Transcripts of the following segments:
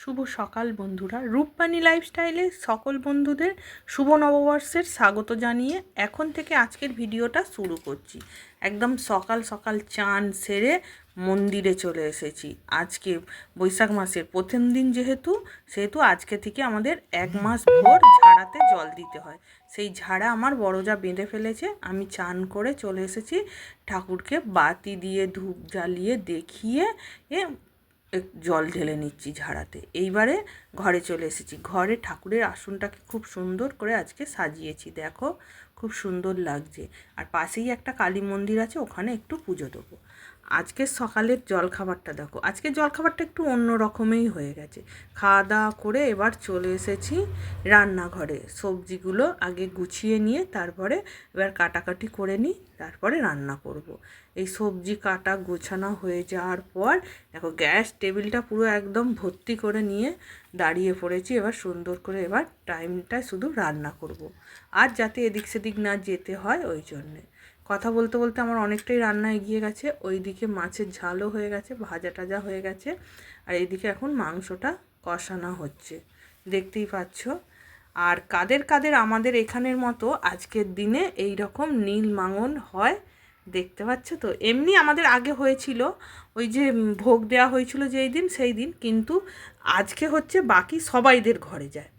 শুভ সকাল বন্ধুরা, রূপবাণী লাইফস্টাইলে সকল বন্ধুদের শুভ নববর্ষের স্বাগত জানিয়ে এখন থেকে আজকের ভিডিওটা শুরু করছি। একদম সকাল সকাল চান সেরে মন্দিরে চলে এসেছি। আজকে বৈশাখ মাসের প্রথম দিন সেহেতু আজকে থেকে আমাদের 1 মাস ভোর ঝাড়াতে জল দিতে হয়। সেই ঝাড়া আমার বড়জা বেঁধে ফেলেছে। আমি চান করে চলে এসেছি, ঠাকুরকে বাতি দিয়ে ধূপ জ্বালিয়ে দেখিয়ে জল ঢেলে নিচ্ছি ঝাড়াতে। এইবারে ঘরে চলে এসেছি। ঘরে ঠাকুরের আসনটাকে খুব সুন্দর করে আজকে সাজিয়েছি, দেখো খুব সুন্দর লাগছে। আর পাশেই একটা কালী মন্দির আছে, ওখানে একটু পুজো দেবো। আজকের সকালের জলখাবারটা দেখো, আজকের জলখাবারটা একটু অন্য রকমেই হয়ে গেছে। খাওয়া দাওয়া করে এবার চলে এসেছি রান্নাঘরে। সবজিগুলো আগে গুছিয়ে নিয়ে তারপরে এবার কাটাকাটি করে নিই, তারপরে রান্না করব। এই সবজি কাটা গোছানো হয়ে যাওয়ার পর দেখো গ্যাস টেবিলটা পুরো একদম ভর্তি করে নিয়ে দাঁড়িয়ে পড়েছি। এবার সুন্দর করে এবার টাইমটা শুধু রান্না করব। আর যাতে এদিক সেদিক না যেতে হয় ওই জন্যে। কথা বলতে বলতে আমার অনেকটাই রান্না এগিয়ে গেছে। ওইদিকে মাছের ঝালও হয়ে গেছে, ভাজা টাজা হয়ে গেছে। আর এইদিকে এখন মাংসটা কষানো হচ্ছে, দেখতেই পাচ্ছ। আর কাদের কাদের আমাদের এখানের মতো আজকের দিনে এই রকম নীল মাঙন হয় দেখতে পাচ্ছ তো। এমনি আমাদের আগে হয়েছিল, ওই যে ভোগ দেওয়া হয়েছিল যেই দিন সেই দিন, কিন্তু আজকে হচ্ছে বাকি সবাইদের ঘরে যায়।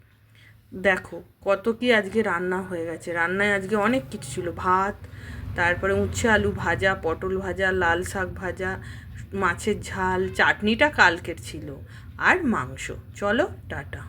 দেখো কত কি আজকে রান্না হয়ে গেছে। রান্নায় আজকে অনেক কিছু ছিল, ভাত, তারপরে উচ্ছে আলু ভাজা, পটল ভাজা, লাল শাক ভাজা, মাছের ঝাল, চাটনিটা কালকের ছিল, আর মাংস। চলো টাটা।